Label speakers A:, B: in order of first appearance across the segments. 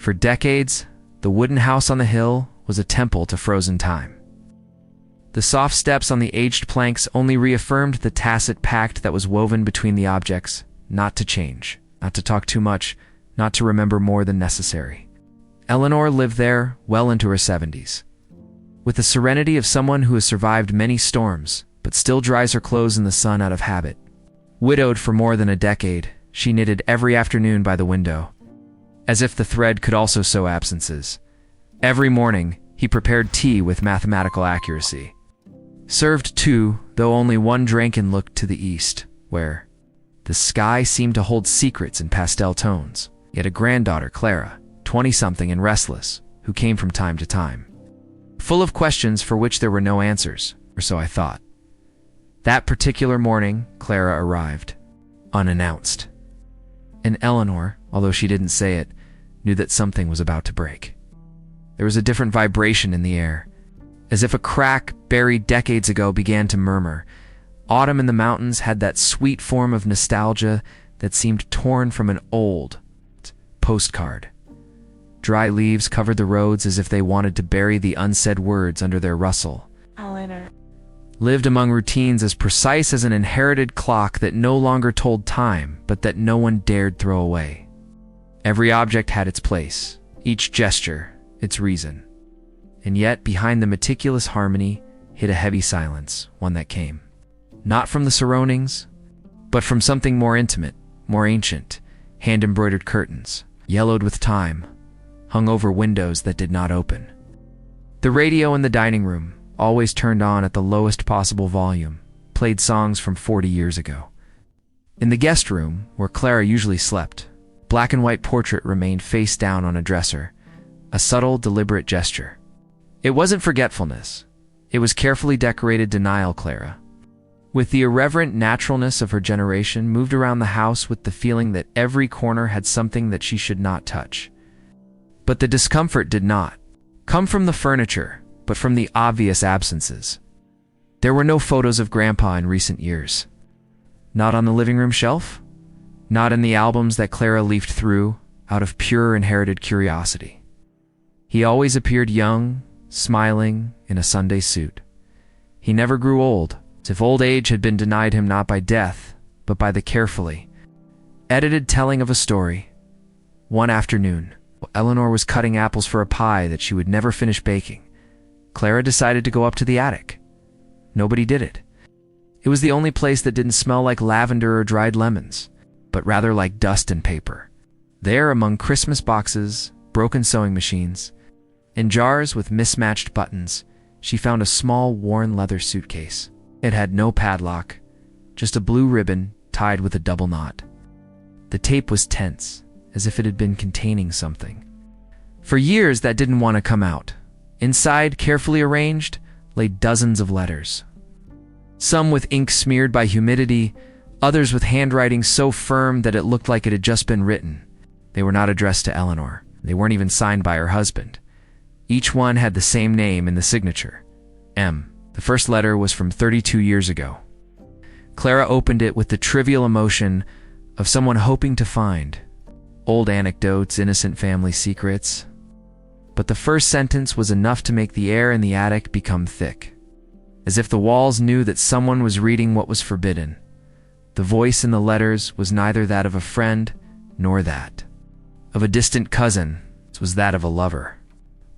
A: For decades, the wooden house on the hill was a temple to frozen time. The soft steps on the aged planks only reaffirmed the tacit pact that was woven between the objects, not to change, not to talk too much, not to remember more than necessary. Eleanor lived there well into her 70s. With the serenity of someone who has survived many storms, but still dries her clothes in the sun out of habit. Widowed for more than a decade, she knitted every afternoon by the window, as if the thread could also sew absences. Every morning, he prepared tea with mathematical accuracy. Served two, though only one drank, and looked to the east, where the sky seemed to hold secrets in pastel tones. He had a granddaughter, Clara, 20-something and restless, who came from time to time, full of questions for which there were no answers, or so I thought. That particular morning, Clara arrived, unannounced. And Eleanor, although she didn't say it, knew that something was about to break. There was a different vibration in the air, as if a crack buried decades ago began to murmur. Autumn in the mountains had that sweet form of nostalgia that seemed torn from an old postcard. Dry leaves covered the roads as if they wanted to bury the unsaid words under their rustle.
B: Eleanor
A: lived among routines as precise as an inherited clock that no longer told time, but that no one dared throw away. Every object had its place, each gesture its reason. And yet, behind the meticulous harmony hid a heavy silence, one that came not from the surroundings, but from something more intimate, more ancient. Hand-embroidered curtains, yellowed with time, hung over windows that did not open. The radio in the dining room, always turned on at the lowest possible volume, played songs from 40 years ago. In the guest room, where Clara usually slept, black and white portrait remained face down on a dresser, a subtle, deliberate gesture. It wasn't forgetfulness. It was carefully decorated denial. Clara, with the irreverent naturalness of her generation, moved around the house with the feeling that every corner had something that she should not touch. But the discomfort did not come from the furniture, but from the obvious absences. There were no photos of Grandpa in recent years. Not on the living room shelf, not in the albums that Clara leafed through out of pure inherited curiosity. He always appeared young, smiling, in a Sunday suit. He never grew old, as if old age had been denied him not by death, but by the carefully edited telling of a story. One afternoon, while Eleanor was cutting apples for a pie that she would never finish baking, Clara decided to go up to the attic. Nobody did it. It was the only place that didn't smell like lavender or dried lemons, but rather like dust and paper. There, among Christmas boxes, broken sewing machines, and jars with mismatched buttons, she found a small, worn leather suitcase. It had no padlock, just a blue ribbon tied with a double knot. The tape was tense, as if it had been containing something. For years, that didn't want to come out. Inside, carefully arranged, lay dozens of letters. Some with ink smeared by humidity, others with handwriting so firm that it looked like it had just been written. They were not addressed to Eleanor. They weren't even signed by her husband. Each one had the same name in the signature, M. The first letter was from 32 years ago. Clara opened it with the trivial emotion of someone hoping to find old anecdotes, innocent family secrets. But the first sentence was enough to make the air in the attic become thick, as if the walls knew that someone was reading what was forbidden. The voice in the letters was neither that of a friend nor that of a distant cousin. It was that of a lover.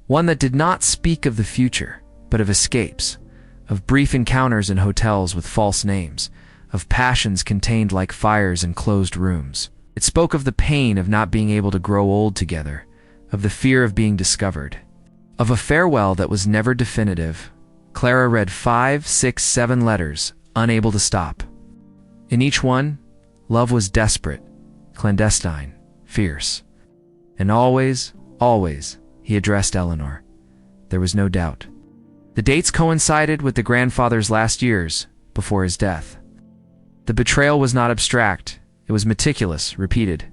A: One that did not speak of the future, but of escapes, of brief encounters in hotels with false names, of passions contained like fires in closed rooms. It spoke of the pain of not being able to grow old together, of the fear of being discovered, of a farewell that was never definitive. Clara read 5, 6, 7 letters, unable to stop. In each one, love was desperate, clandestine, fierce. And always, always, he addressed Eleanor. There was no doubt. The dates coincided with the grandfather's last years before his death. The betrayal was not abstract. It was meticulous, repeated,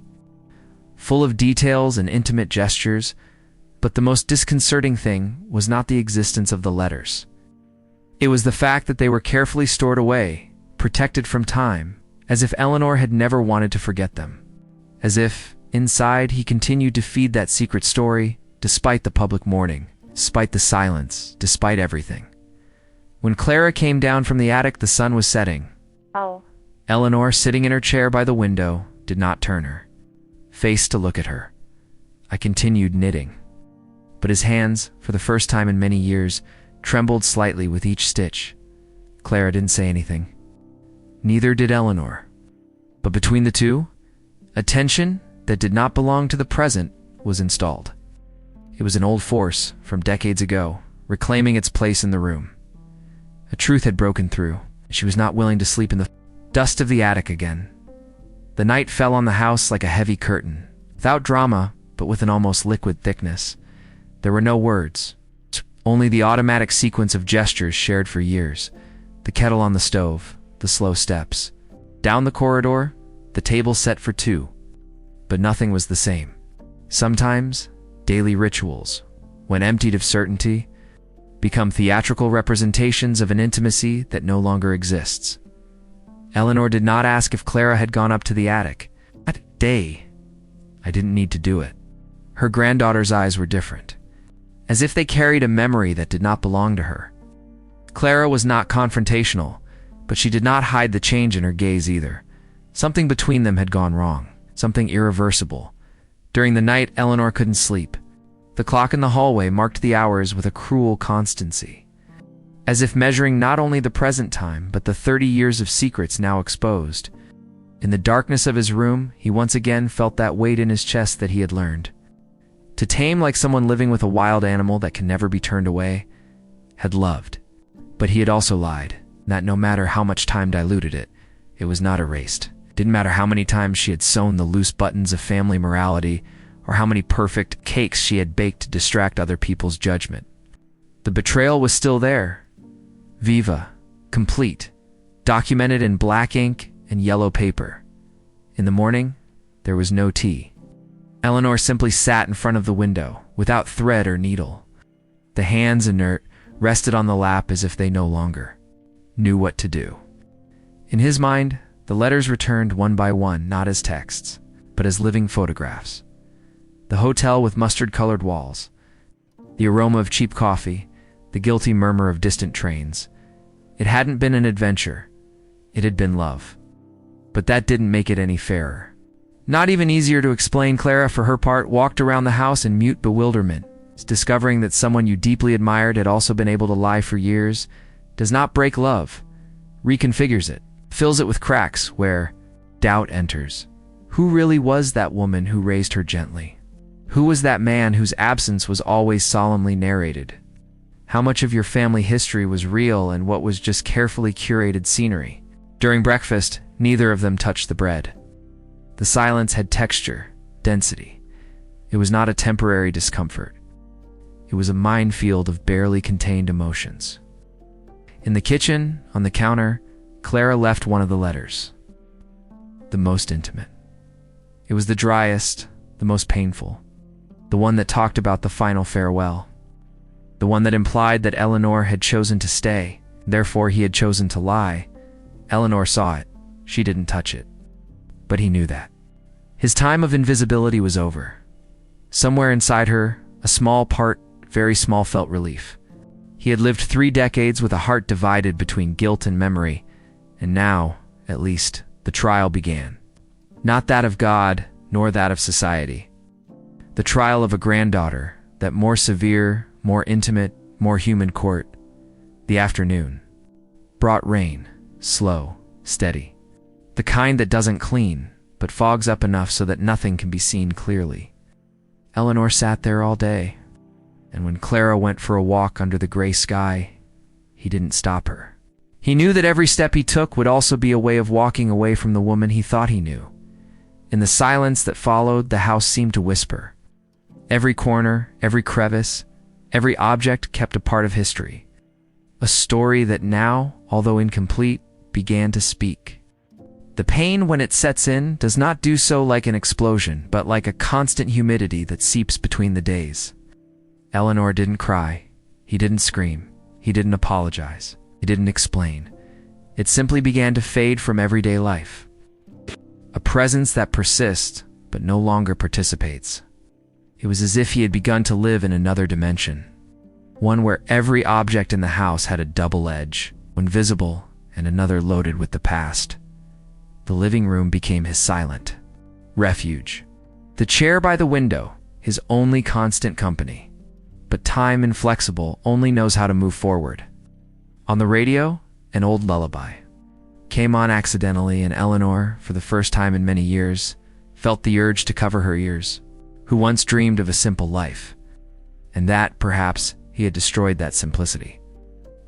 A: full of details and intimate gestures, but the most disconcerting thing was not the existence of the letters. It was the fact that they were carefully stored away, protected from time, as if Eleanor had never wanted to forget them. As if, Inside, he continued to feed that secret story, despite the public mourning, despite the silence, despite everything. When Clara came down from the attic, the sun was setting.
B: Oh.
A: Eleanor, sitting in her chair by the window, did not turn her face to look at her. I continued knitting. But his hands, for the first time in many years, trembled slightly with each stitch. Clara didn't say anything. Neither did Eleanor. But between the two, a tension that did not belong to the present was installed. It was an old force from decades ago, reclaiming its place in the room. A truth had broken through. She was not willing to sleep in the dust of the attic again. The night fell on the house like a heavy curtain, without drama, but with an almost liquid thickness. There were no words, only the automatic sequence of gestures shared for years. The kettle on the stove, the slow steps. Down the corridor, the table set for two. But nothing was the same. Sometimes, daily rituals, when emptied of certainty, become theatrical representations of an intimacy that no longer exists. Eleanor did not ask if Clara had gone up to the attic. That day, I didn't need to do it. Her granddaughter's eyes were different, as if they carried a memory that did not belong to her. Clara was not confrontational, but she did not hide the change in her gaze either. Something between them had gone wrong, something irreversible. During the night, Eleanor couldn't sleep. The clock in the hallway marked the hours with a cruel constancy, as if measuring not only the present time, but the 30 years of secrets now exposed. In the darkness of his room, he once again felt that weight in his chest that he had learned to tame, like someone living with a wild animal that can never be turned away, had loved. But he had also lied, that no matter how much time diluted it, it was not erased. It didn't matter how many times she had sewn the loose buttons of family morality, or how many perfect cakes she had baked to distract other people's judgment. The betrayal was still there, viva, complete, documented in black ink and yellow paper. In the morning, there was no tea. Eleanor simply sat in front of the window, without thread or needle. The hands, inert, rested on the lap as if they no longer knew what to do. In his mind, the letters returned one by one, not as texts, but as living photographs. The hotel with mustard-colored walls, the aroma of cheap coffee, the guilty murmur of distant trains. It hadn't been an adventure. It had been love. But that didn't make it any fairer. Not even easier to explain. Clara, for her part, walked around the house in mute bewilderment, discovering that someone you deeply admired had also been able to lie for years. Does not break love, reconfigures it, fills it with cracks where doubt enters. Who really was that woman who raised her gently? Who was that man whose absence was always solemnly narrated? How much of your family history was real and what was just carefully curated scenery? During breakfast, neither of them touched the bread. The silence had texture, density. It was not a temporary discomfort. It was a minefield of barely contained emotions. In the kitchen, on the counter, Clara left one of the letters. The most intimate. It was the driest, the most painful. The one that talked about the final farewell. The one that implied that Eleanor had chosen to stay, therefore he had chosen to lie. Eleanor saw it. She didn't touch it. But he knew that. His time of invisibility was over. Somewhere inside her, a small part, very small, felt relief. He had lived 3 decades with a heart divided between guilt and memory, and now, at least, the trial began. Not that of God, nor that of society. The trial of a granddaughter, that more severe, more intimate, more human court. The afternoon brought rain, slow, steady. The kind that doesn't clean, but fogs up enough so that nothing can be seen clearly. Eleanor sat there all day, and when Clara went for a walk under the gray sky, he didn't stop her. He knew that every step he took would also be a way of walking away from the woman he thought he knew. In the silence that followed, the house seemed to whisper. Every corner, every crevice, every object kept a part of history. A story that now, although incomplete, began to speak. The pain, when it sets in, does not do so like an explosion, but like a constant humidity that seeps between the days. Eleanor didn't cry. He didn't scream. He didn't apologize. He didn't explain. It simply began to fade from everyday life. A presence that persists, but no longer participates. It was as if he had begun to live in another dimension, one where every object in the house had a double edge, one visible and another loaded with the past. The living room became his silent refuge. The chair by the window, his only constant company. But time, inflexible, only knows how to move forward. On the radio, an old lullaby came on accidentally, and Eleanor, for the first time in many years, felt the urge to cover her ears, who once dreamed of a simple life. And that, perhaps, he had destroyed that simplicity.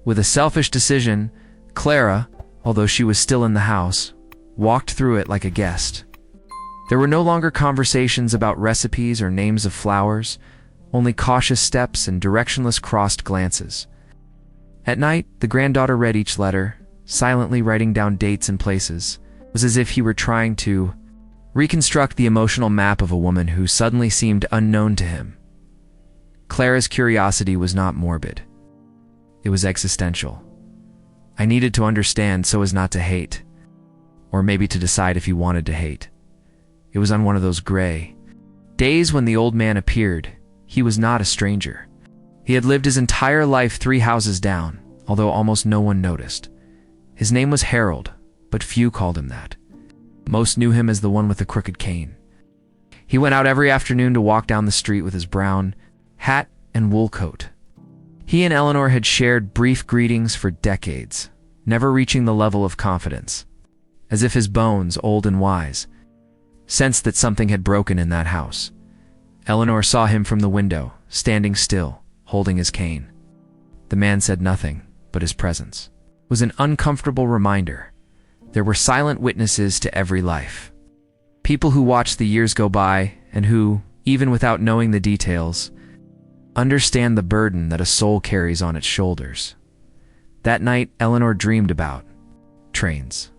A: With a selfish decision, Clara, although she was still in the house, walked through it like a guest. There were no longer conversations about recipes or names of flowers, only cautious steps and directionless crossed glances. At night, the granddaughter read each letter, silently writing down dates and places. It was as if he were trying to reconstruct the emotional map of a woman who suddenly seemed unknown to him. Clara's curiosity was not morbid. It was existential. I needed to understand so as not to hate, or maybe to decide if he wanted to hate. It was on one of those gray days when the old man appeared. He was not a stranger. He had lived his entire life 3 houses down, although almost no one noticed. His name was Harold, but few called him that. Most knew him as the one with the crooked cane. He went out every afternoon to walk down the street with his brown hat and wool coat. He and Eleanor had shared brief greetings for decades, never reaching the level of confidence. As if his bones, old and wise, sensed that something had broken in that house. Eleanor saw him from the window, standing still, holding his cane. The man said nothing, but his presence was an uncomfortable reminder. There were silent witnesses to every life. People who watched the years go by and who, even without knowing the details, understand the burden that a soul carries on its shoulders. That night, Eleanor dreamed about trains.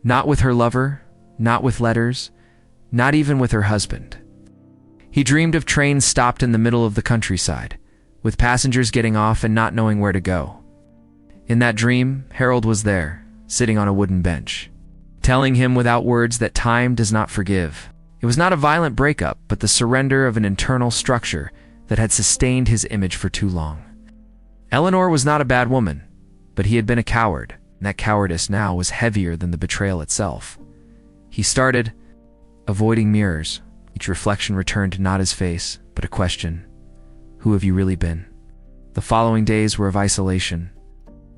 A: Not with her lover, not with letters, not even with her husband. He dreamed of trains stopped in the middle of the countryside, with passengers getting off and not knowing where to go. In that dream, Harold was there, sitting on a wooden bench, telling him without words that time does not forgive. It was not a violent breakup, but the surrender of an internal structure that had sustained his image for too long. Eleanor was not a bad woman, but he had been a coward, and that cowardice now was heavier than the betrayal itself. He started avoiding mirrors. Each reflection returned not his face, but a question. Who have you really been? The following days were of isolation.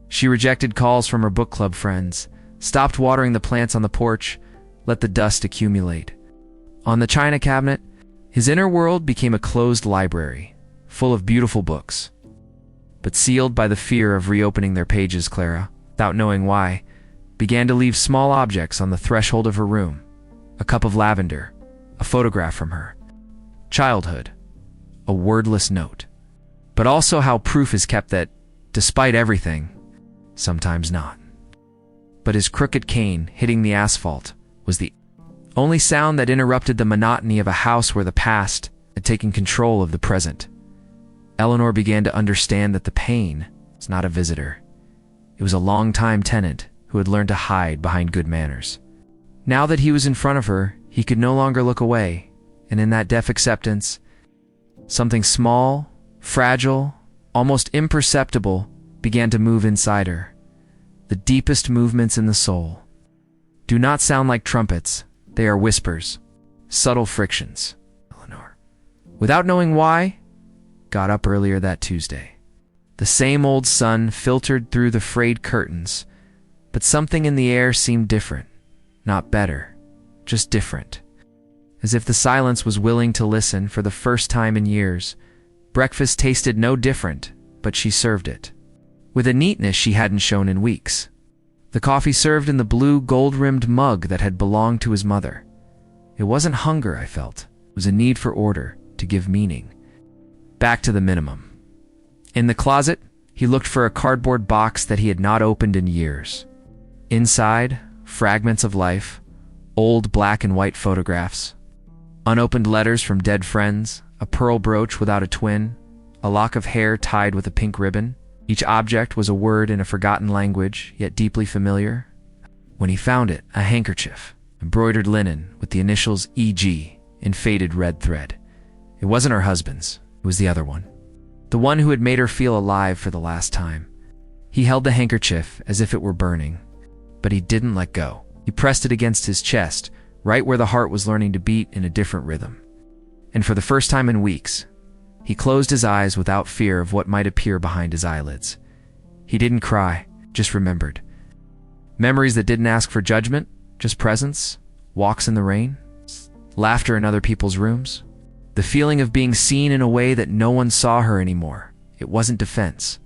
A: She rejected calls from her book club friends, stopped watering the plants on the porch, let the dust accumulate. On the china cabinet, his inner world became a closed library, full of beautiful books, but sealed by the fear of reopening their pages. Clara, without knowing why, began to leave small objects on the threshold of her room. A cup of lavender, a photograph from her childhood, a wordless note. But also how proof is kept that, despite everything, sometimes not. But his crooked cane hitting the asphalt was the only sound that interrupted the monotony of a house where the past had taken control of the present. Eleanor began to understand that the pain was not a visitor. It was a long-time tenant who had learned to hide behind good manners. Now that he was in front of her, he could no longer look away, and in that deaf acceptance, something small, fragile, almost imperceptible, began to move inside her. The deepest movements in the soul do not sound like trumpets. They are whispers, subtle frictions. Eleanor, without knowing why, got up earlier that Tuesday. The same old sun filtered through the frayed curtains, but something in the air seemed different. Not better, just different. As if the silence was willing to listen for the first time in years. Breakfast tasted no different, but she served it with a neatness she hadn't shown in weeks. The coffee served in the blue gold-rimmed mug that had belonged to his mother. It wasn't hunger, I felt. It was a need for order, to give meaning. Back to the minimum. In the closet, he looked for a cardboard box that he had not opened in years. Inside, fragments of life, old black and white photographs, unopened letters from dead friends, a pearl brooch without a twin, a lock of hair tied with a pink ribbon. Each object was a word in a forgotten language, yet deeply familiar. When he found it, a handkerchief, embroidered linen with the initials E.G., in faded red thread. It wasn't her husband's, it was the other one. The one who had made her feel alive for the last time. He held the handkerchief as if it were burning, but he didn't let go. He pressed it against his chest, right where the heart was learning to beat in a different rhythm. And for the first time in weeks, he closed his eyes without fear of what might appear behind his eyelids. He didn't cry, just remembered. Memories that didn't ask for judgment, just presence, walks in the rain, laughter in other people's rooms. The feeling of being seen in a way that no one saw her anymore. It wasn't defense.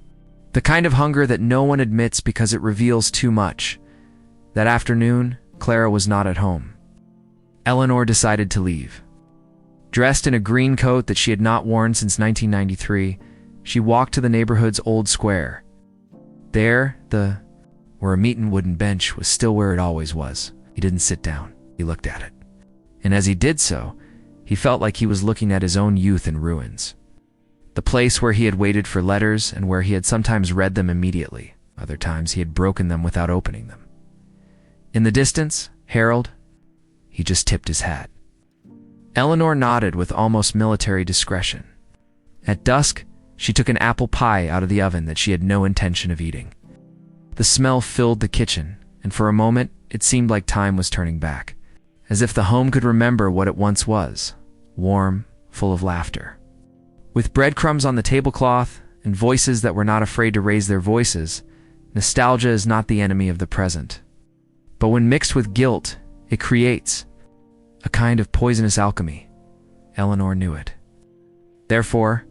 A: The kind of hunger that no one admits because it reveals too much. That afternoon, Clara was not at home. Eleanor decided to leave. Dressed in a green coat that she had not worn since 1993, she walked to the neighborhood's old square. There, where a meetin' wooden bench was still where it always was. He didn't sit down. He looked at it. And as he did so, he felt like he was looking at his own youth in ruins. The place where he had waited for letters and where he had sometimes read them immediately. Other times he had broken them without opening them. In the distance, Harold, he just tipped his hat. Eleanor nodded with almost military discretion. At dusk, she took an apple pie out of the oven that she had no intention of eating. The smell filled the kitchen, and for a moment, it seemed like time was turning back, as if the home could remember what it once was, warm, full of laughter. With breadcrumbs on the tablecloth and voices that were not afraid to raise their voices, nostalgia is not the enemy of the present. But when mixed with guilt, it creates a kind of poisonous alchemy. Eleanor knew it. Therefore,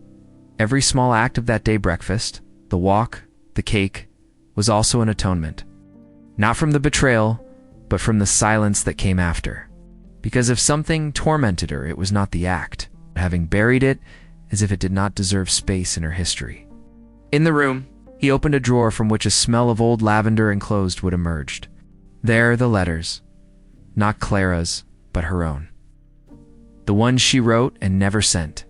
A: every small act of that day breakfast, the walk, the cake, was also an atonement. Not from the betrayal, but from the silence that came after. Because if something tormented her, it was not the act, but having buried it as if it did not deserve space in her history. In the room, he opened a drawer from which a smell of old lavender and closed wood emerged. There the letters, not Clara's, but her own. The ones she wrote and never sent.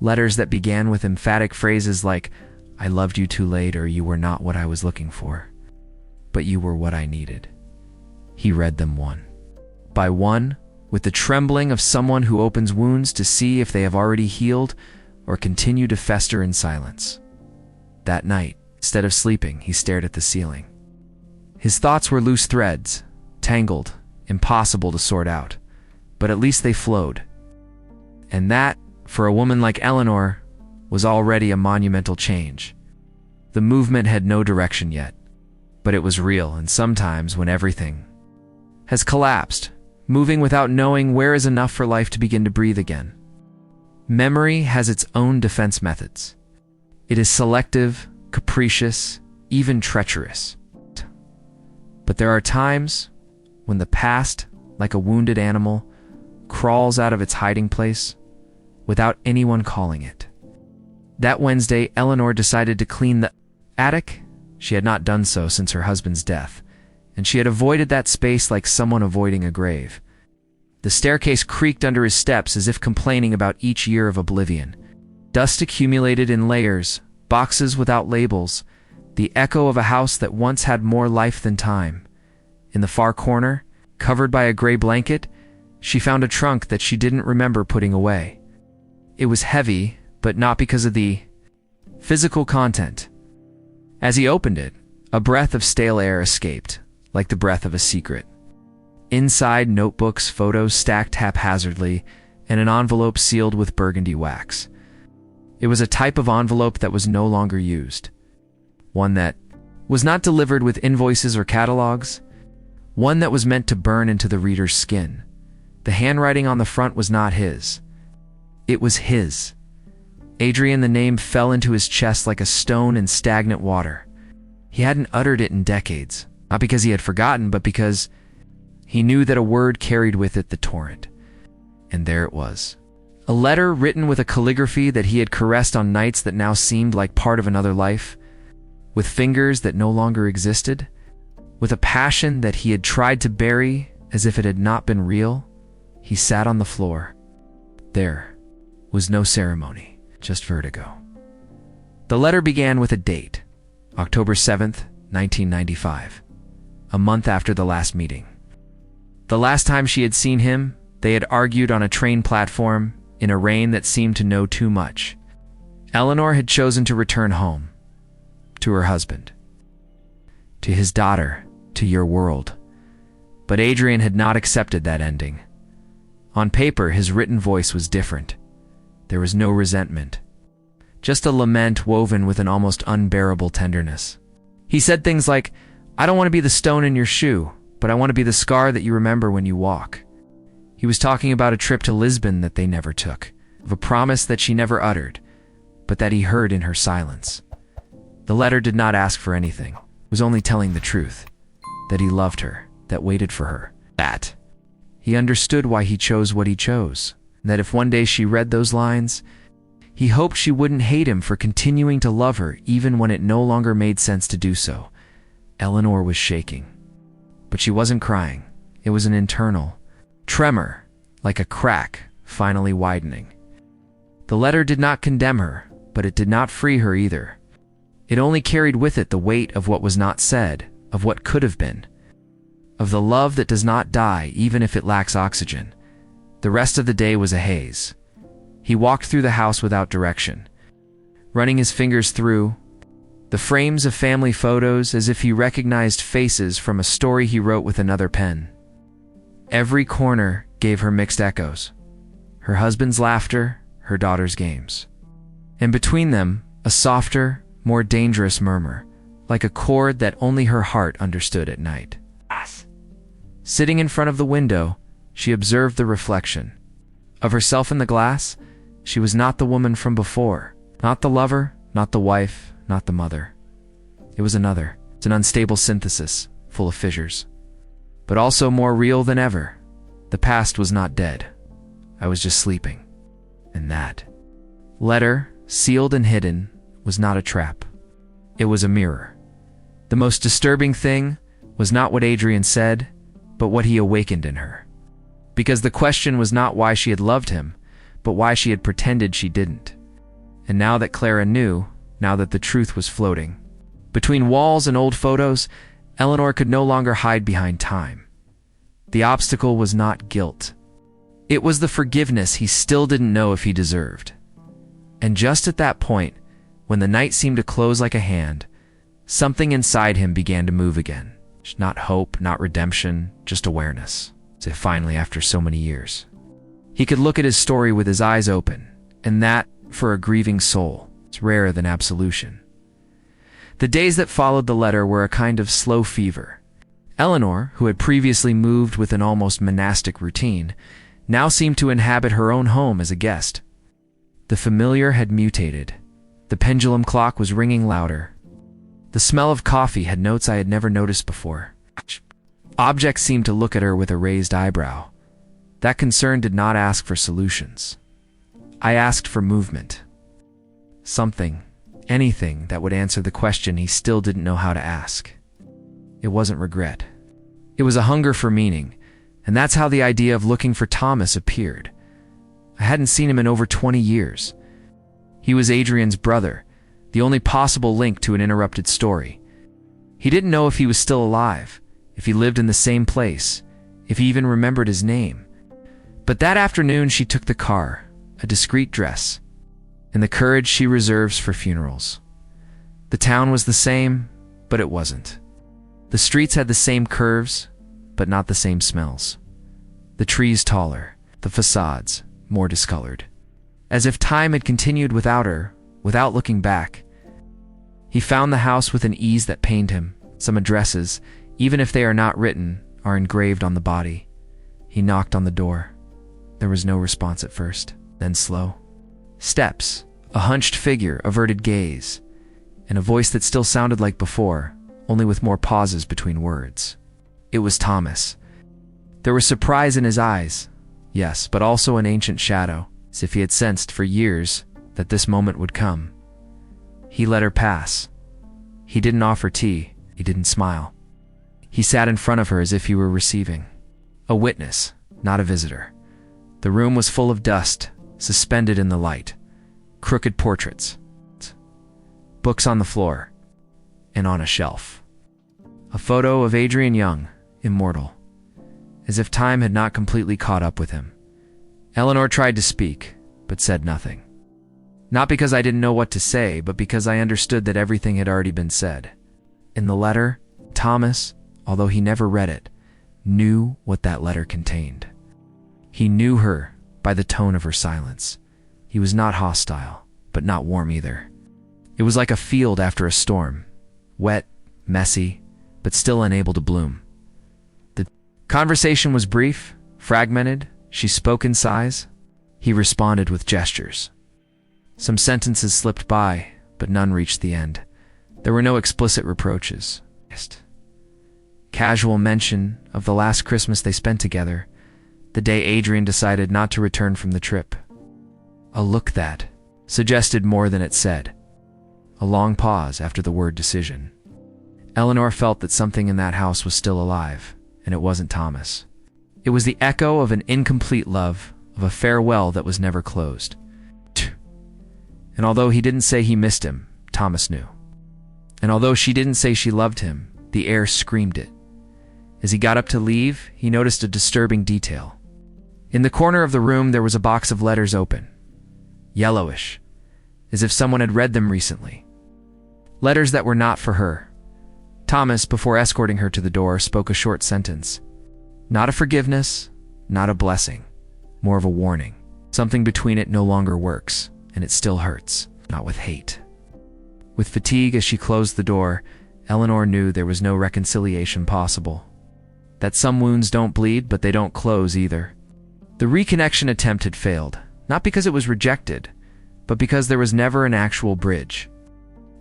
A: Letters that began with emphatic phrases like, "I loved you too late," or "You were not what I was looking for, but you were what I needed." He read them one by one, with the trembling of someone who opens wounds to see if they have already healed or continue to fester in silence. That night, instead of sleeping, he stared at the ceiling. His thoughts were loose threads, tangled, impossible to sort out, but at least they flowed. And that, for a woman like Eleanor, was already a monumental change. The movement had no direction yet, but it was real, and sometimes when everything has collapsed, moving without knowing where is enough for life to begin to breathe again. Memory has its own defense methods. It is selective, capricious, even treacherous. But there are times when the past, like a wounded animal, crawls out of its hiding place without anyone calling it. That Wednesday, Eleanor decided to clean the attic. She had not done so since her husband's death, and she had avoided that space like someone avoiding a grave. The staircase creaked under his steps as if complaining about each year of oblivion. Dust accumulated in layers, boxes without labels, the echo of a house that once had more life than time. In the far corner, covered by a gray blanket, she found a trunk that she didn't remember putting away. It was heavy, but not because of the physical content. As he opened it, a breath of stale air escaped, like the breath of a secret. Inside, notebooks, photos stacked haphazardly, and an envelope sealed with burgundy wax. It was a type of envelope that was no longer used. One that was not delivered with invoices or catalogs. One that was meant to burn into the reader's skin. The handwriting on the front was not his. It was his. Adrian, the name, fell into his chest like a stone in stagnant water. He hadn't uttered it in decades, not because he had forgotten, but because he knew that a word carried with it the torrent. And there it was. A letter written with a calligraphy that he had caressed on nights that now seemed like part of another life, with fingers that no longer existed, with a passion that he had tried to bury as if it had not been real. He sat on the floor. There was no ceremony, just vertigo. The letter began with a date, October 7th, 1995, a month after the last meeting. The last time she had seen him, They had argued on a train platform in a rain that seemed to know too much. Eleanor had chosen to return home, to her husband, to his daughter, to your world. But Adrian had not accepted that ending. On paper, his written voice was different. There was no resentment, just a lament woven with an almost unbearable tenderness. He said things like, "I don't want to be the stone in your shoe, but I want to be the scar that you remember when you walk." He was talking about a trip to Lisbon that they never took, of a promise that she never uttered, but that he heard in her silence. The letter did not ask for anything. It was only telling the truth, that he loved her, that waited for her, that he understood why he chose what he chose, and that if one day she read those lines, he hoped she wouldn't hate him for continuing to love her even when it no longer made sense to do so. Eleanor was shaking, but she wasn't crying. It was an internal tremor, like a crack finally widening. The letter did not condemn her, but it did not free her either. It only carried with it the weight of what was not said, of what could have been, of the love that does not die even if it lacks oxygen. The rest of the day was a haze. He walked through the house without direction, running his fingers through the frames of family photos as if he recognized faces from a story he wrote with another pen. Every corner gave her mixed echoes. Her husband's laughter, her daughter's games. And between them, a softer, more dangerous murmur, like a chord that only her heart understood at night. Sitting in front of the window, she observed the reflection of herself in the glass. She was not the woman from before, not the lover, not the wife, not the mother. It was another. It's an unstable synthesis, full of fissures, but also more real than ever. The past was not dead. I was just sleeping. And that letter, sealed and hidden, was not a trap. It was a mirror. The most disturbing thing was not what Adrian said, but what he awakened in her. Because the question was not why she had loved him, but why she had pretended she didn't. And now that Clara knew, now that the truth was floating between walls and old photos, Eleanor could no longer hide behind time. The obstacle was not guilt. It was the forgiveness he still didn't know if he deserved. And just at that point, when the night seemed to close like a hand, something inside him began to move again. Not hope, not redemption, just awareness. As if finally, after so many years, he could look at his story with his eyes open, and that, for a grieving soul, is rarer than absolution. The days that followed the letter were a kind of slow fever. Eleanor, who had previously moved with an almost monastic routine, now seemed to inhabit her own home as a guest. The familiar had mutated. The pendulum clock was ringing louder. The smell of coffee had notes I had never noticed before. Objects seemed to look at her with a raised eyebrow. That concern did not ask for solutions. I asked for movement. Something, anything that would answer the question he still didn't know how to ask. It wasn't regret. It was a hunger for meaning, and that's how the idea of looking for Thomas appeared. I hadn't seen him in over 20 years. He was Adrian's brother, the only possible link to an interrupted story. He didn't know if he was still alive, if he lived in the same place, if he even remembered his name. But that afternoon she took the car, a discreet dress, and the courage she reserves for funerals. The town was the same, but it wasn't. The streets had the same curves, but not the same smells. The trees taller, the facades more discolored. As if time had continued without her, without looking back. He found the house with an ease that pained him. Some addresses, even if they are not written, are engraved on the body. He knocked on the door. There was no response at first, then slow steps, a hunched figure, averted gaze, and a voice that still sounded like before, only with more pauses between words. It was Thomas. There was surprise in his eyes, yes, but also an ancient shadow, as if he had sensed for years that this moment would come. He let her pass. He didn't offer tea. He didn't smile. He sat in front of her as if he were receiving a witness, not a visitor. The room was full of dust, suspended in the light, crooked portraits, books on the floor, and on a shelf, a photo of Adrian Young, immortal, as if time had not completely caught up with him. Eleanor tried to speak, but said nothing. Not because I didn't know what to say, but because I understood that everything had already been said. In the letter, Thomas, although he never read it, knew what that letter contained. He knew her by the tone of her silence. He was not hostile, but not warm either. It was like a field after a storm, wet, messy, but still unable to bloom. The conversation was brief, fragmented. She spoke in sighs. He responded with gestures. Some sentences slipped by, but none reached the end. There were no explicit reproaches. Just casual mention of the last Christmas they spent together, the day Adrian decided not to return from the trip. A look that suggested more than it said. A long pause after the word decision. Eleanor felt that something in that house was still alive, and it wasn't Thomas. It was the echo of an incomplete love, of a farewell that was never closed. And although he didn't say he missed him, Thomas knew. And although she didn't say she loved him, the air screamed it. As he got up to leave, he noticed a disturbing detail. In the corner of the room there was a box of letters open. Yellowish, as if someone had read them recently. Letters that were not for her. Thomas, before escorting her to the door, spoke a short sentence. Not a forgiveness, not a blessing, more of a warning. Something between it no longer works, and it still hurts, not with hate. With fatigue as she closed the door, Eleanor knew there was no reconciliation possible. That some wounds don't bleed, but they don't close either. The reconnection attempt had failed, not because it was rejected, but because there was never an actual bridge.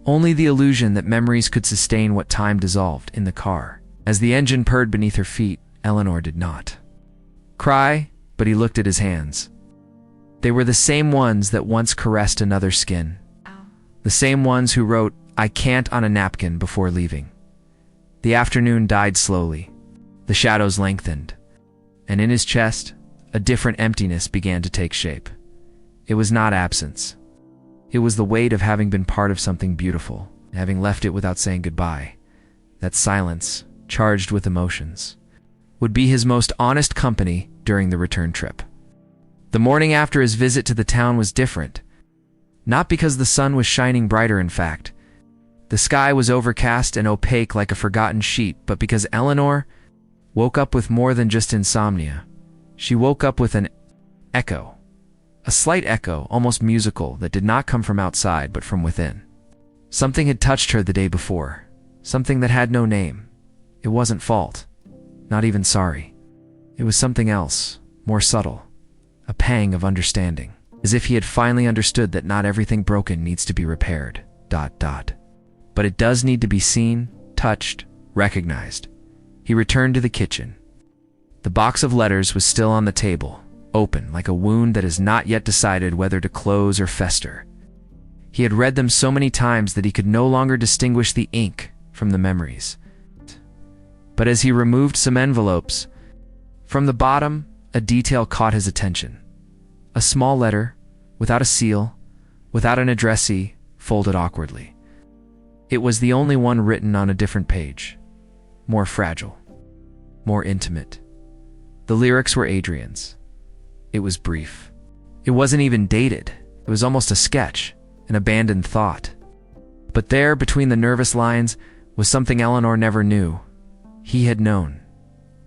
A: Only the illusion that memories could sustain what time dissolved in the car. As the engine purred beneath her feet, Eleanor did not cry, but he looked at his hands. They were the same ones that once caressed another's skin. The same ones who wrote, "I can't" on a napkin before leaving. The afternoon died slowly. The shadows lengthened. And in his chest, a different emptiness began to take shape. It was not absence. It was the weight of having been part of something beautiful, having left it without saying goodbye. That silence, charged with emotions, would be his most honest company during the return trip. The morning after his visit to the town was different. Not because the sun was shining brighter, in fact. The sky was overcast and opaque like a forgotten sheet, but because Eleanor woke up with more than just insomnia. She woke up with an echo. A slight echo, almost musical, that did not come from outside but from within. Something had touched her the day before. Something that had no name. It wasn't fault. Not even sorry. It was something else, more subtle. A pang of understanding. As if he had finally understood that not everything broken needs to be repaired. But it does need to be seen, touched, recognized. He returned to the kitchen. The box of letters was still on the table, open like a wound that has not yet decided whether to close or fester. He had read them so many times that he could no longer distinguish the ink from the memories. But as he removed some envelopes, from the bottom, a detail caught his attention. A small letter, without a seal, without an addressee, folded awkwardly. It was the only one written on a different page. More fragile. More intimate. The lyrics were Adrian's. It was brief. It wasn't even dated. It was almost a sketch, an abandoned thought. But there, between the nervous lines, was something Eleanor never knew. He had known.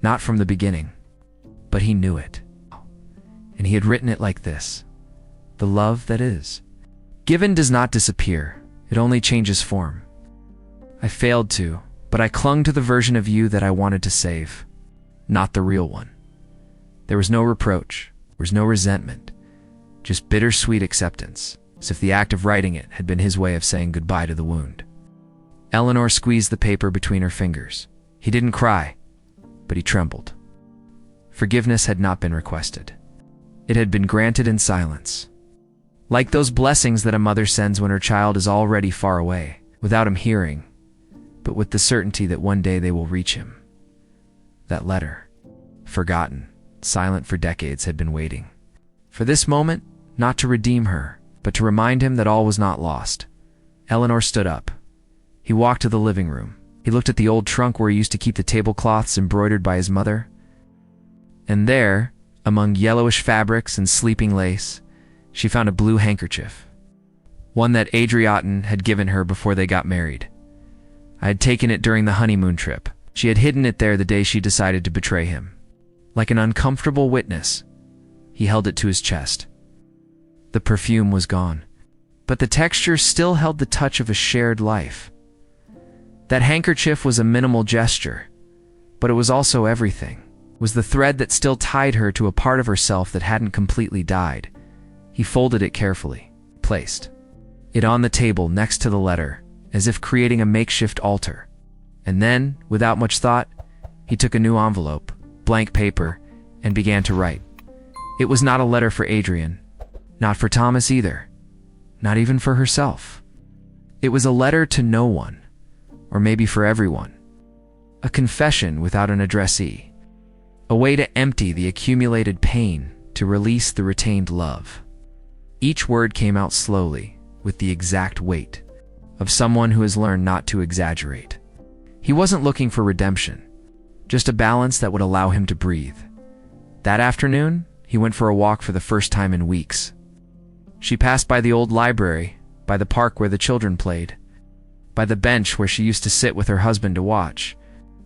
A: Not from the beginning. But he knew it. And he had written it like this. The love that is. Given does not disappear. It only changes form. I failed to, but I clung to the version of you that I wanted to save. Not the real one. There was no reproach. There was no resentment. Just bittersweet acceptance, as if the act of writing it had been his way of saying goodbye to the wound. Eleanor squeezed the paper between her fingers. He didn't cry, but he trembled. Forgiveness had not been requested. It had been granted in silence. Like those blessings that a mother sends when her child is already far away, without him hearing, but with the certainty that one day they will reach him. That letter, forgotten, silent for decades, had been waiting. For this moment, not to redeem her, but to remind him that all was not lost. Eleanor stood up. He walked to the living room. He looked at the old trunk where he used to keep the tablecloths embroidered by his mother. And there, among yellowish fabrics and sleeping lace, she found a blue handkerchief. One that Adrian had given her before they got married. I had taken it during the honeymoon trip. She had hidden it there the day she decided to betray him. Like an uncomfortable witness, he held it to his chest. The perfume was gone, but the texture still held the touch of a shared life. That handkerchief was a minimal gesture, but it was also everything. It was the thread that still tied her to a part of herself that hadn't completely died. He folded it carefully, placed it on the table next to the letter, as if creating a makeshift altar. And then, without much thought, he took a new envelope, blank paper, and began to write. It was not a letter for Adrian, not for Thomas either, not even for herself. It was a letter to no one, or maybe for everyone. A confession without an addressee. A way to empty the accumulated pain, to release the retained love. Each word came out slowly, with the exact weight of someone who has learned not to exaggerate. He wasn't looking for redemption, just a balance that would allow him to breathe. That afternoon, he went for a walk for the first time in weeks. She passed by the old library, by the park where the children played, by the bench where she used to sit with her husband to watch.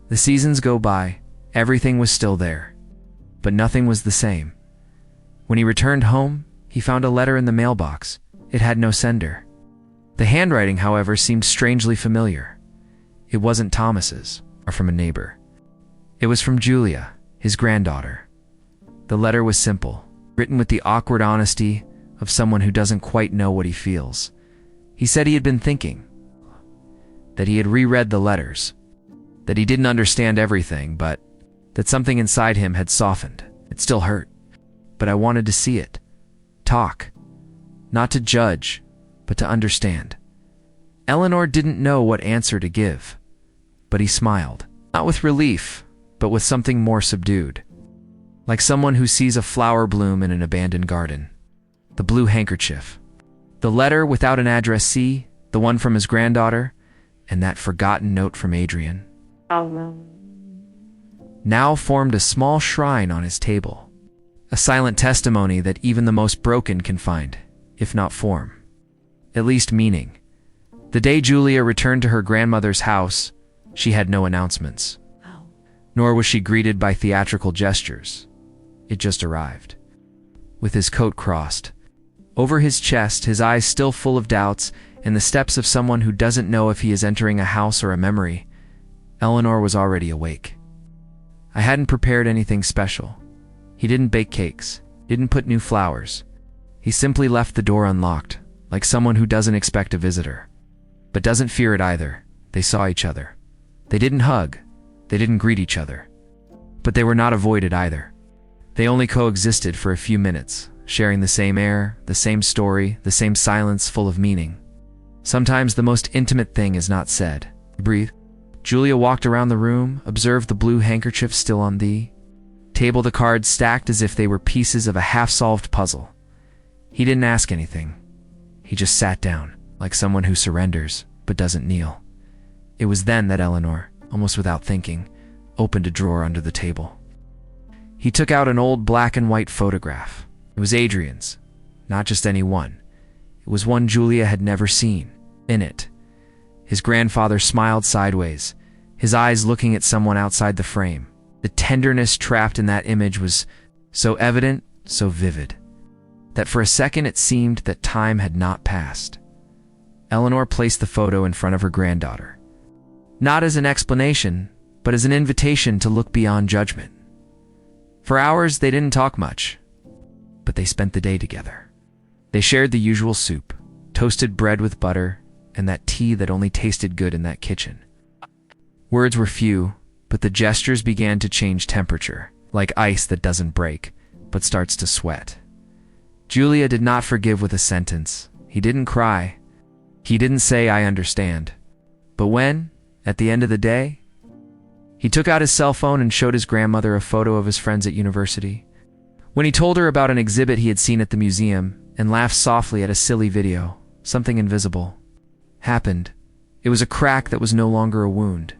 A: The seasons go by, everything was still there, but nothing was the same. When he returned home, he found a letter in the mailbox. It had no sender. The handwriting, however, seemed strangely familiar. It wasn't Thomas's, or from a neighbor. It was from Julia, his granddaughter. The letter was simple, written with the awkward honesty of someone who doesn't quite know what he feels. He said he had been thinking, that he had reread the letters, that he didn't understand everything, but that something inside him had softened. It still hurt, but I wanted to see it. Talk. Not to judge, but to understand. Eleanor didn't know what answer to give, but he smiled. Not with relief, but with something more subdued. Like someone who sees a flower bloom in an abandoned garden. The blue handkerchief. The letter without an addressee, the one from his granddaughter, and that forgotten note from Adrian. Now formed a small shrine on his table. A silent testimony that even the most broken can find, if not form, at least meaning. The day Julia returned to her grandmother's house, she had no announcements. Nor was she greeted by theatrical gestures. It just arrived. With his coat crossed, over his chest, his eyes still full of doubts, and the steps of someone who doesn't know if he is entering a house or a memory, Eleanor was already awake. I hadn't prepared anything special. He didn't bake cakes, didn't put new flowers. He simply left the door unlocked, like someone who doesn't expect a visitor, but doesn't fear it either. They saw each other. They didn't hug. They didn't greet each other. But they were not avoided either. They only coexisted for a few minutes, sharing the same air, the same story, the same silence full of meaning. Sometimes the most intimate thing is not said. Breathe. Julia walked around the room, observed the blue handkerchief still on the table, the cards stacked as if they were pieces of a half-solved puzzle. He didn't ask anything. He just sat down, like someone who surrenders, but doesn't kneel. It was then that Eleanor, almost without thinking, opened a drawer under the table. He took out an old black and white photograph. It was Adrian's, not just any one. It was one Julia had never seen. In it, his grandfather smiled sideways, his eyes looking at someone outside the frame. The tenderness trapped in that image was so evident, so vivid, that for a second it seemed that time had not passed. Eleanor placed the photo in front of her granddaughter, not as an explanation, but as an invitation to look beyond judgment. For hours they didn't talk much, but they spent the day together. They shared the usual soup, toasted bread with butter, and that tea that only tasted good in that kitchen. Words were few, but the gestures began to change temperature, like ice that doesn't break, but starts to sweat. Julia did not forgive with a sentence. He didn't cry. He didn't say, "I understand." But when, at the end of the day, he took out his cell phone and showed his grandmother a photo of his friends at university. When he told her about an exhibit he had seen at the museum and laughed softly at a silly video, something invisible happened. It was a crack that was no longer a wound.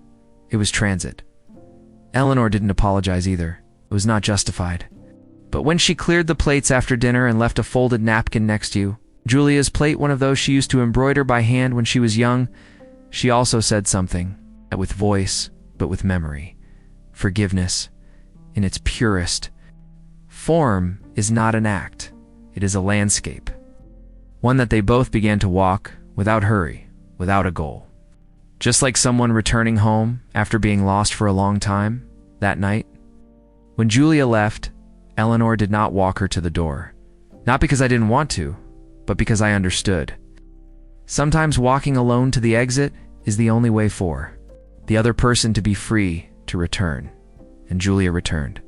A: It was transit. Eleanor didn't apologize either. It was not justified. But when she cleared the plates after dinner and left a folded napkin next to you, Julia's plate, one of those she used to embroider by hand when she was young, she also said something, not with voice, but with memory. Forgiveness, in its purest form, is not an act. It is a landscape. One that they both began to walk, without hurry, without a goal. Just like someone returning home after being lost for a long time, that night. When Julia left, Eleanor did not walk her to the door. Not because I didn't want to, but because I understood. Sometimes walking alone to the exit is the only way for the other person to be free to return. And Julia returned.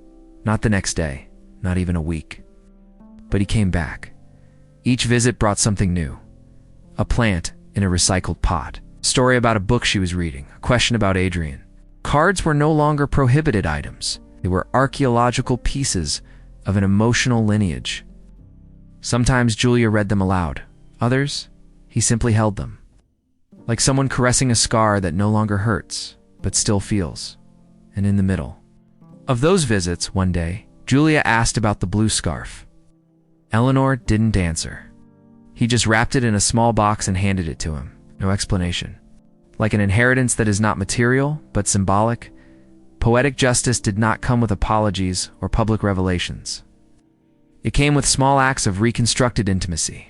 A: Not the next day, not even a week. But he came back. Each visit brought something new. A plant in a recycled pot. A story about a book she was reading. A question about Adrian. Cards were no longer prohibited items. They were archaeological pieces of an emotional lineage. Sometimes Julia read them aloud. Others, he simply held them. Like someone caressing a scar that no longer hurts, but still feels. And in the middle of those visits, one day, Julia asked about the blue scarf. Eleanor didn't answer. He just wrapped it in a small box and handed it to him. No explanation. Like an inheritance that is not material, but symbolic, Poetic Justice did not come with apologies or public revelations. It came with small acts of reconstructed intimacy.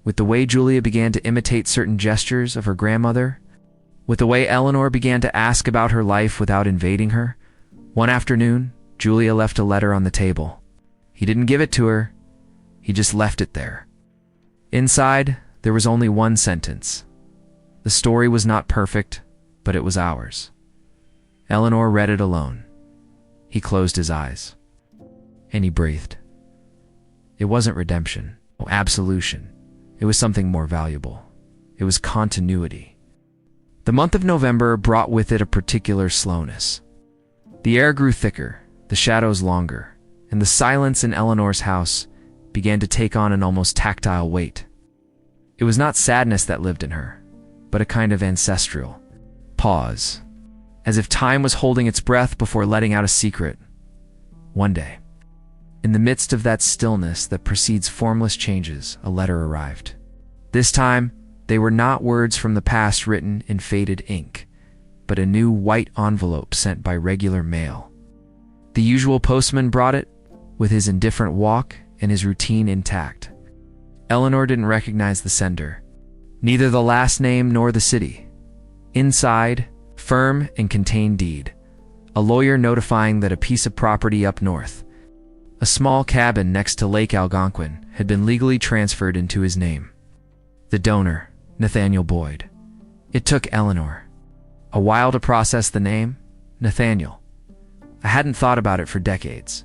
A: With the way Julia began to imitate certain gestures of her grandmother, with the way Eleanor began to ask about her life without invading her. One afternoon, Julia left a letter on the table. He didn't give it to her, he just left it there. Inside, there was only one sentence. The story was not perfect, but it was ours. Eleanor read it alone. He closed his eyes. And he breathed. It wasn't redemption, or absolution. It was something more valuable. It was continuity. The month of November brought with it a particular slowness. The air grew thicker, the shadows longer, and the silence in Eleanor's house began to take on an almost tactile weight. It was not sadness that lived in her, but a kind of ancestral pause, as if time was holding its breath before letting out a secret. One day, in the midst of that stillness that precedes formless changes, a letter arrived. This time, they were not words from the past written in faded ink, but a new white envelope sent by regular mail. The usual postman brought it, with his indifferent walk and his routine intact. Eleanor didn't recognize the sender, neither the last name nor the city. Inside, firm and contained deed, a lawyer notifying that a piece of property up north, a small cabin next to Lake Algonquin, had been legally transferred into his name. The donor, Nathaniel Boyd. It took Eleanor a while to process the name, Nathaniel. I hadn't thought about it for decades.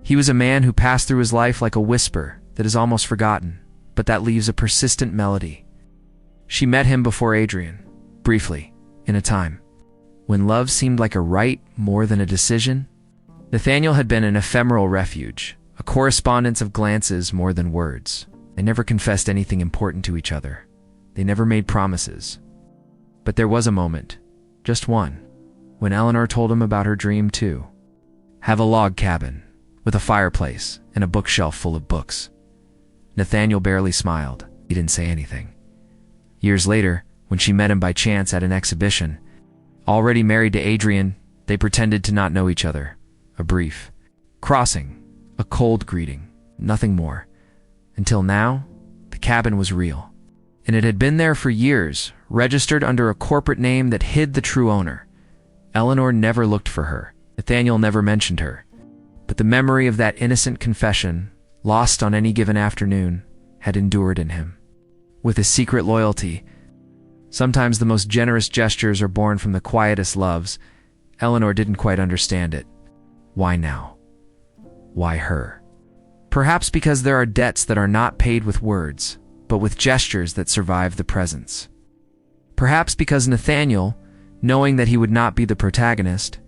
A: He was a man who passed through his life like a whisper that is almost forgotten, but that leaves a persistent melody. She met him before Adrian, briefly, in a time when love seemed like a right more than a decision. Nathaniel had been an ephemeral refuge, a correspondence of glances more than words. They never confessed anything important to each other. They never made promises. But there was a moment, just one, when Eleanor told him about her dream too. Have a log cabin, with a fireplace and a bookshelf full of books. Nathaniel barely smiled. He didn't say anything. Years later, when she met him by chance at an exhibition, already married to Adrian, they pretended to not know each other. A brief crossing, a cold greeting, nothing more. Until now, the cabin was real. And it had been there for years, registered under a corporate name that hid the true owner. Eleanor never looked for her. Nathaniel never mentioned her. But the memory of that innocent confession, lost on any given afternoon, had endured in him. With a secret loyalty, sometimes the most generous gestures are born from the quietest loves. Eleanor didn't quite understand it. Why now? Why her? Perhaps because there are debts that are not paid with words, but with gestures that survive the presence. Perhaps because Nathaniel, knowing that he would not be the protagonist,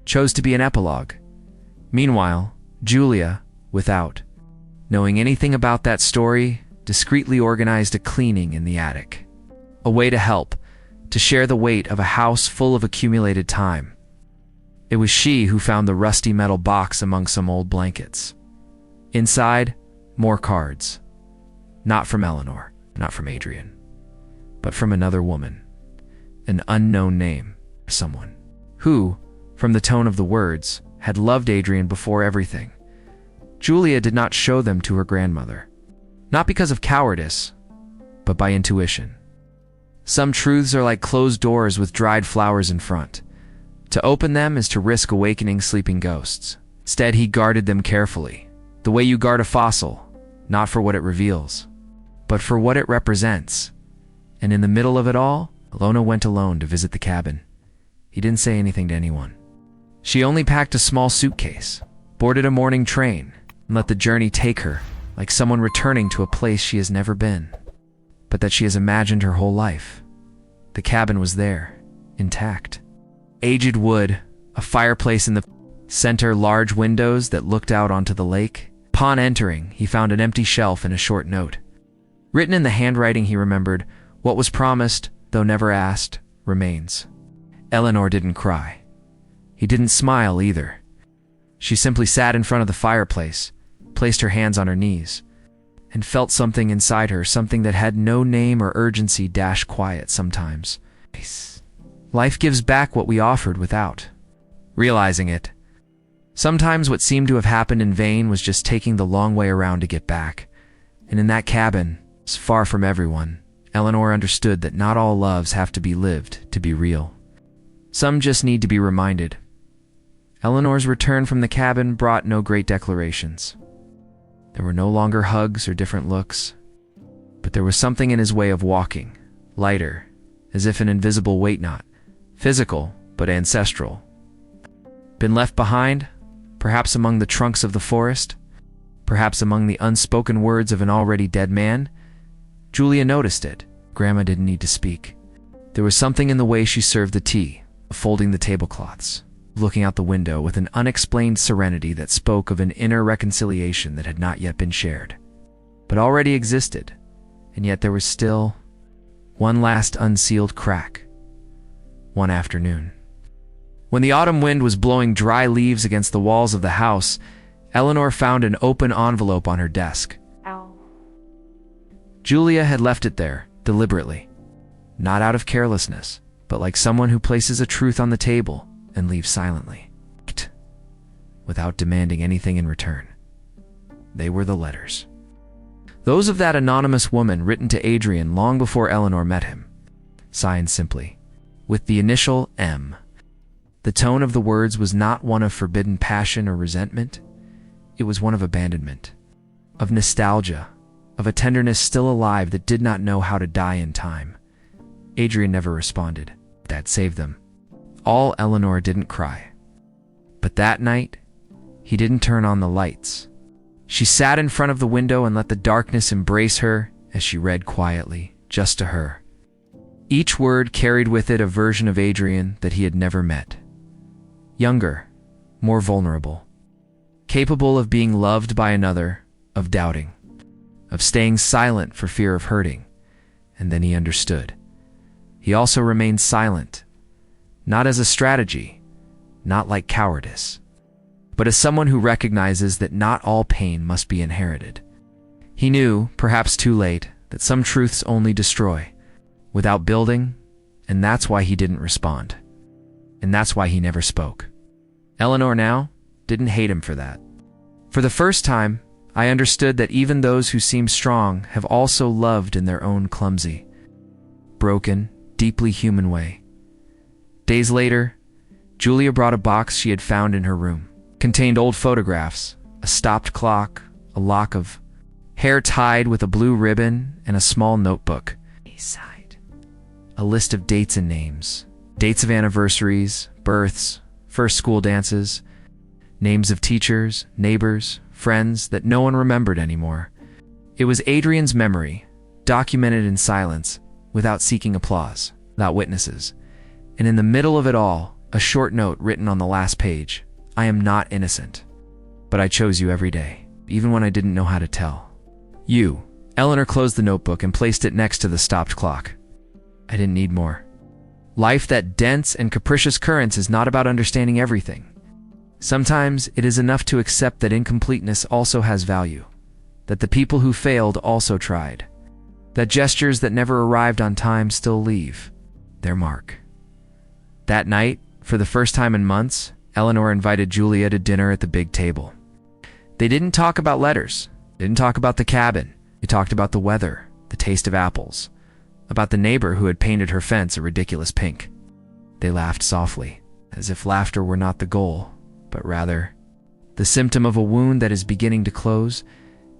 A: chose to be an epilogue. Meanwhile, Julia, without knowing anything about that story, discreetly organized a cleaning in the attic. A way to help, to share the weight of a house full of accumulated time. It was she who found the rusty metal box among some old blankets. Inside, more cards. Not from Eleanor, not from Adrian, but from another woman. An unknown name, someone who, from the tone of the words, had loved Adrian before everything. Julia did not show them to her grandmother. Not because of cowardice, but by intuition. Some truths are like closed doors with dried flowers in front. To open them is to risk awakening sleeping ghosts. Instead, he guarded them carefully, the way you guard a fossil, not for what it reveals, but for what it represents. And in the middle of it all, Ilona went alone to visit the cabin. He didn't say anything to anyone. She only packed a small suitcase, boarded a morning train, and let the journey take her, like someone returning to a place she has never been, but that she has imagined her whole life. The cabin was there, intact. Aged wood, a fireplace in the center, large windows that looked out onto the lake. Upon entering, he found an empty shelf and a short note. Written in the handwriting he remembered, what was promised, though never asked, remains. Eleanor didn't cry. He didn't smile either. She simply sat in front of the fireplace, placed her hands on her knees, and felt something inside her, something that had no name or urgency, quiet sometimes. Life gives back what we offered without realizing it. Sometimes what seemed to have happened in vain was just taking the long way around to get back. And in that cabin, far from everyone, Eleanor understood that not all loves have to be lived to be real. Some just need to be reminded. Eleanor's return from the cabin brought no great declarations. There were no longer hugs or different looks, but there was something in his way of walking, lighter, as if an invisible weight, not physical, but ancestral. Been left behind, perhaps among the trunks of the forest, perhaps among the unspoken words of an already dead man. Julia noticed it. Grandma didn't need to speak. There was something in the way she served the tea, folding the tablecloths, looking out the window with an unexplained serenity that spoke of an inner reconciliation that had not yet been shared, but already existed, and yet there was still one last unsealed crack. One afternoon, when the autumn wind was blowing dry leaves against the walls of the house, Eleanor found an open envelope on her desk.
B: Ow.
A: Julia had left it there, deliberately, not out of carelessness, but like someone who places a truth on the table and leaves silently, without demanding anything in return. They were the letters. Those of that anonymous woman written to Adrian long before Eleanor met him, signed simply, with the initial M. The tone of the words was not one of forbidden passion or resentment. It was one of abandonment, of nostalgia, of a tenderness still alive that did not know how to die in time. Adrian never responded. That saved them. All Eleanor didn't cry. But that night, he didn't turn on the lights. She sat in front of the window and let the darkness embrace her as she read quietly, just to her. Each word carried with it a version of Adrian that he had never met. Younger, more vulnerable, capable of being loved by another, of doubting, of staying silent for fear of hurting. And then he understood. He also remained silent, not as a strategy, not like cowardice, but as someone who recognizes that not all pain must be inherited. He knew, perhaps too late, that some truths only destroy, without building, and that's why he didn't respond. And that's why he never spoke. Eleanor now didn't hate him for that. For the first time, I understood that even those who seem strong have also loved in their own clumsy, broken, deeply human way. Days later, Julia brought a box she had found in her room. It contained old photographs, a stopped clock, a lock of hair tied with a blue ribbon, and a small notebook. He sighed. A list of dates and names, dates of anniversaries, births, first school dances, names of teachers, neighbors, friends that no one remembered anymore. It was Adrian's memory, documented in silence, without seeking applause, without witnesses. And in the middle of it all, a short note written on the last page. I am not innocent, but I chose you every day, even when I didn't know how to tell. You. Eleanor closed the notebook and placed it next to the stopped clock. I didn't need more. Life that dense and capricious currents is not about understanding everything. Sometimes it is enough to accept that incompleteness also has value, that the people who failed also tried, that gestures that never arrived on time still leave their mark. That night, for the first time in months, Eleanor invited Julia to dinner at the big table. They didn't talk about letters, didn't talk about the cabin. They talked about the weather, the taste of apples, about the neighbor who had painted her fence a ridiculous pink. They laughed softly, as if laughter were not the goal, but rather the symptom of a wound that is beginning to close,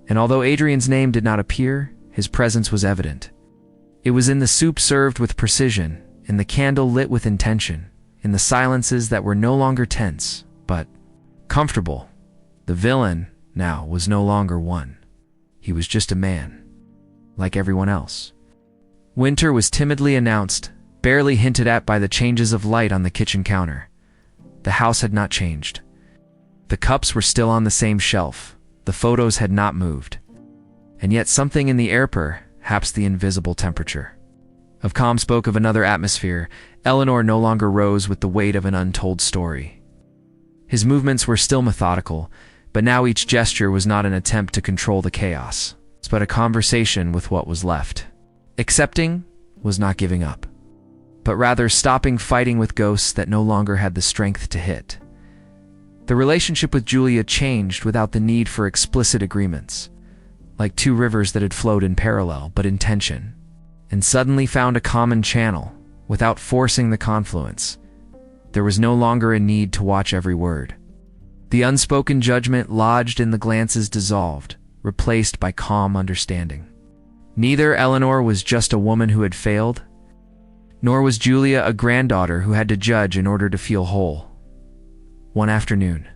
A: and although Adrian's name did not appear, his presence was evident. It was in the soup served with precision, in the candle lit with intention, in the silences that were no longer tense, but comfortable. The villain, now, was no longer one. He was just a man, like everyone else. Winter was timidly announced, barely hinted at by the changes of light on the kitchen counter. The house had not changed. The cups were still on the same shelf. The photos had not moved. And yet something in the air, perhaps the invisible temperature of calm, spoke of another atmosphere. Eleanor no longer rose with the weight of an untold story. His movements were still methodical, but now each gesture was not an attempt to control the chaos, but a conversation with what was left. Accepting was not giving up, but rather stopping fighting with ghosts that no longer had the strength to hit. The relationship with Julia changed without the need for explicit agreements, like two rivers that had flowed in parallel but in tension, and suddenly found a common channel without forcing the confluence. There was no longer a need to watch every word. The unspoken judgment lodged in the glances dissolved, replaced by calm understanding. Neither Eleanor was just a woman who had failed, nor was Julia a granddaughter who had to judge in order to feel whole. One afternoon,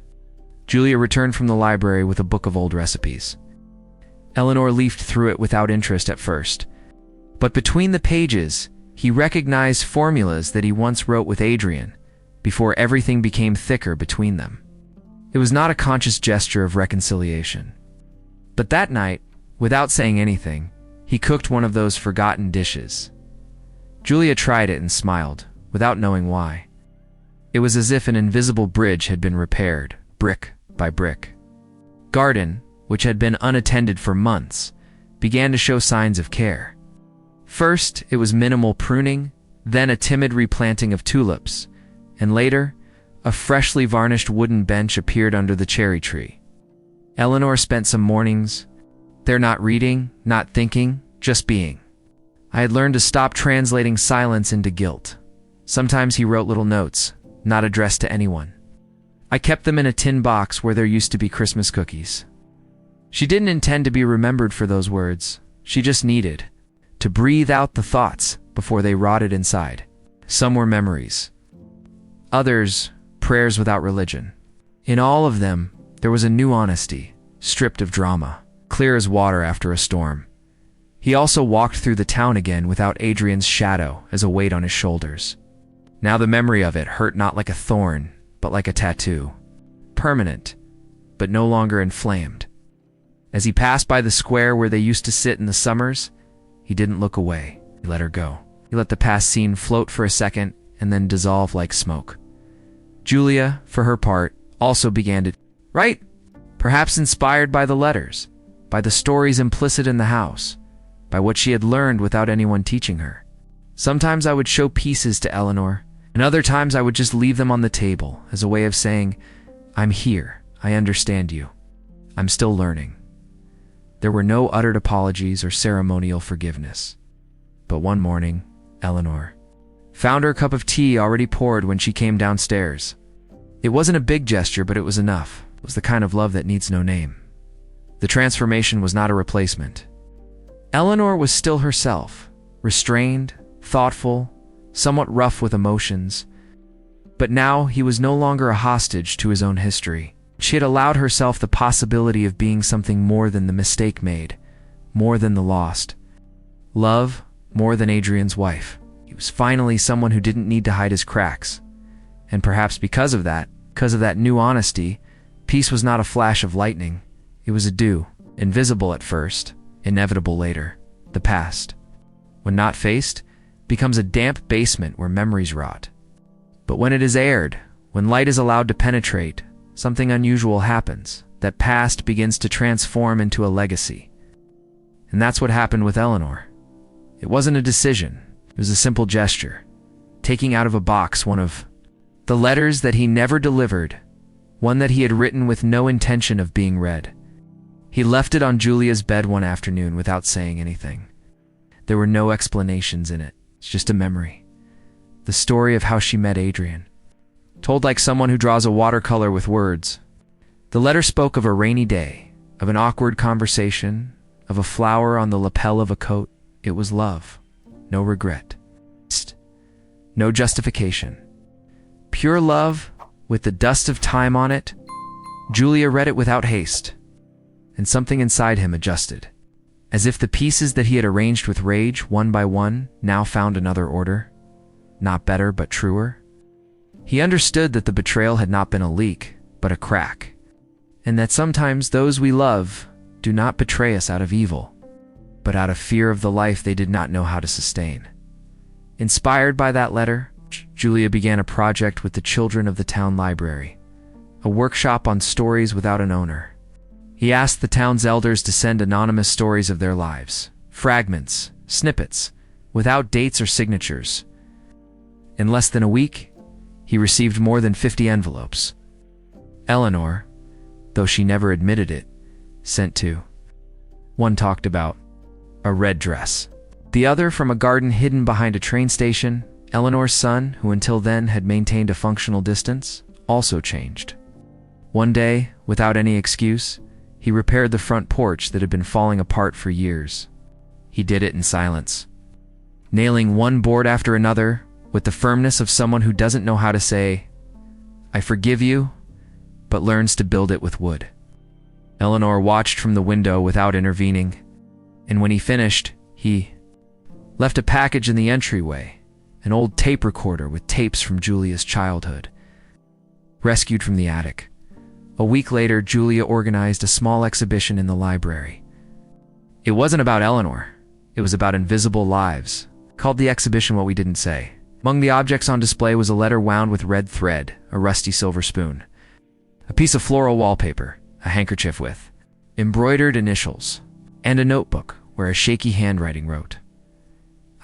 A: Julia returned from the library with a book of old recipes. Eleanor leafed through it without interest at first, but between the pages, he recognized formulas that he once wrote with Adrian, before everything became thicker between them. It was not a conscious gesture of reconciliation. But that night, without saying anything, he cooked one of those forgotten dishes. Julia tried it and smiled, without knowing why. It was as if an invisible bridge had been repaired, brick by brick. Garden, which had been unattended for months, began to show signs of care. First, it was minimal pruning, then a timid replanting of tulips, and later, a freshly varnished wooden bench appeared under the cherry tree. Eleanor spent some mornings there, not reading, not thinking, just being. I had learned to stop translating silence into guilt. Sometimes he wrote little notes, not addressed to anyone. I kept them in a tin box where there used to be Christmas cookies. She didn't intend to be remembered for those words. She just needed to breathe out the thoughts before they rotted inside. Some were memories. Others, prayers without religion. In all of them, there was a new honesty, stripped of drama, clear as water after a storm. He also walked through the town again without Adrian's shadow as a weight on his shoulders. Now the memory of it hurt not like a thorn, but like a tattoo. Permanent, but no longer inflamed. As he passed by the square where they used to sit in the summers, he didn't look away. He let her go. He let the past scene float for a second and then dissolve like smoke. Julia, for her part, also began to write, perhaps inspired by the letters, by the stories implicit in the house, by what she had learned without anyone teaching her. Sometimes I would show pieces to Eleanor, and other times I would just leave them on the table as a way of saying, I'm here, I understand you, I'm still learning. There were no uttered apologies or ceremonial forgiveness. But one morning, Eleanor found her cup of tea already poured when she came downstairs. It wasn't a big gesture, but it was enough. It was the kind of love that needs no name. The transformation was not a replacement. Eleanor was still herself, restrained, thoughtful, somewhat rough with emotions. But now he was no longer a hostage to his own history. She had allowed herself the possibility of being something more than the mistake made, more than the lost. Love, more than Adrian's wife. He was finally someone who didn't need to hide his cracks. And perhaps because of that new honesty, peace was not a flash of lightning. It was a dew, invisible at first, inevitable later, the past. When not faced, becomes a damp basement where memories rot. But when it is aired, when light is allowed to penetrate, something unusual happens. That past begins to transform into a legacy. And that's what happened with Eleanor. It wasn't a decision. It was a simple gesture, taking out of a box one of the letters that he never delivered, one that he had written with no intention of being read. He left it on Julia's bed one afternoon without saying anything. There were no explanations in it. It's just a memory. The story of how she met Adrian, told like someone who draws a watercolor with words. The letter spoke of a rainy day, of an awkward conversation, of a flower on the lapel of a coat. It was love. No regret. No justification. Pure love, with the dust of time on it. Julia read it without haste, and something inside him adjusted, as if the pieces that he had arranged with rage, one by one, now found another order. Not better, but truer. He understood that the betrayal had not been a leak, but a crack, and that sometimes those we love do not betray us out of evil, but out of fear of the life they did not know how to sustain. Inspired by that letter, Julia began a project with the children of the town library, a workshop on stories without an owner. He asked the town's elders to send anonymous stories of their lives, fragments, snippets, without dates or signatures. In less than a week, he received more than 50 envelopes. Eleanor, though she never admitted it, sent two. One talked about a red dress. The other from a garden hidden behind a train station. Eleanor's son, who until then had maintained a functional distance, also changed. One day, without any excuse, he repaired the front porch that had been falling apart for years. He did it in silence, nailing one board after another with the firmness of someone who doesn't know how to say, "I forgive you," but learns to build it with wood. Eleanor watched from the window without intervening, and when he finished, he left a package in the entryway, an old tape recorder with tapes from Julia's childhood, rescued from the attic. A week later, Julia organized a small exhibition in the library. It wasn't about Eleanor. It was about invisible lives, called the exhibition What We Didn't Say. Among the objects on display was a letter wound with red thread, a rusty silver spoon, a piece of floral wallpaper, a handkerchief with embroidered initials, and a notebook where a shaky handwriting wrote,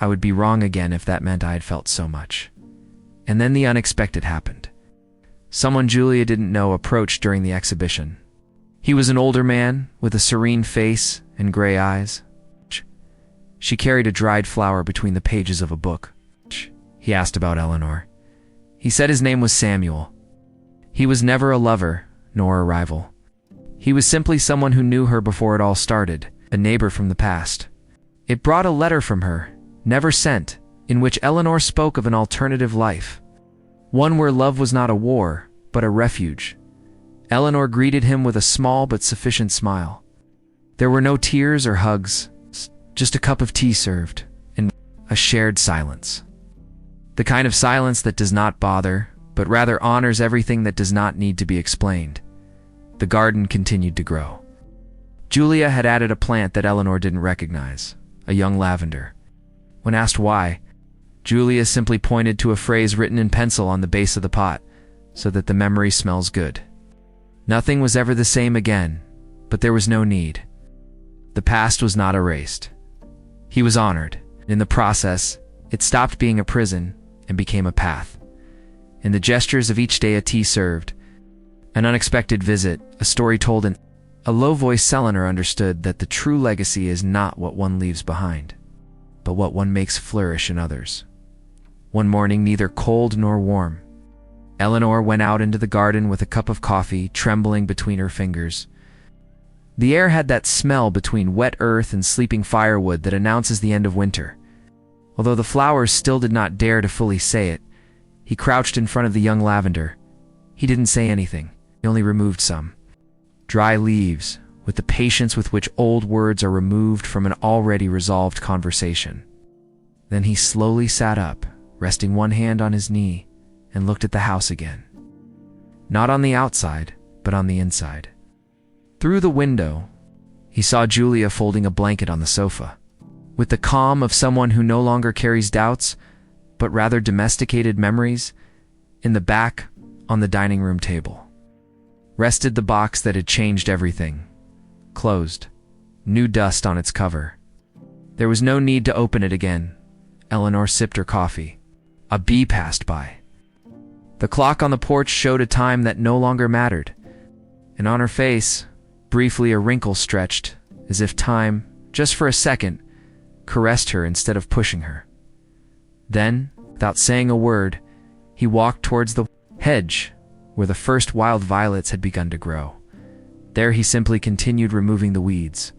A: "I would be wrong again if that meant I had felt so much." And then the unexpected happened. Someone Julia didn't know approached during the exhibition. He was an older man with a serene face and gray eyes. She carried a dried flower between the pages of a book. He asked about Eleanor. He said his name was Samuel. He was never a lover, nor a rival. He was simply someone who knew her before it all started, a neighbor from the past. It brought a letter from her, never sent, in which Eleanor spoke of an alternative life, one where love was not a war, but a refuge. Eleanor greeted him with a small but sufficient smile. There were no tears or hugs, just a cup of tea served, and a shared silence. The kind of silence that does not bother, but rather honors everything that does not need to be explained. The garden continued to grow. Julia had added a plant that Eleanor didn't recognize, a young lavender. When asked why, Julia simply pointed to a phrase written in pencil on the base of the pot, so that the memory smells good. Nothing was ever the same again, but there was no need. The past was not erased. He was honored. In the process, it stopped being a prison and became a path. In the gestures of each day, a tea served, an unexpected visit, a story told, and a low-voiced Eleanor understood that the true legacy is not what one leaves behind, but what one makes flourish in others. One morning, neither cold nor warm, Eleanor went out into the garden with a cup of coffee trembling between her fingers. The air had that smell between wet earth and sleeping firewood that announces the end of winter. Although the flowers still did not dare to fully say it, he crouched in front of the young lavender. He didn't say anything. He only removed some dry leaves, with the patience with which old words are removed from an already resolved conversation. Then he slowly sat up, resting one hand on his knee, and looked at the house again. Not on the outside, but on the inside. Through the window, he saw Julia folding a blanket on the sofa. with the calm of someone who no longer carries doubts, but rather domesticated memories, in the back, on the dining room table, rested the box that had changed everything. Closed. New dust on its cover. There was no need to open it again. Eleanor sipped her coffee. A bee passed by. The clock on the porch showed a time that no longer mattered, and on her face, briefly a wrinkle stretched, as if time, just for a second, caressed her instead of pushing her. Then, without saying a word, he walked towards the hedge where the first wild violets had begun to grow. There he simply continued removing the weeds.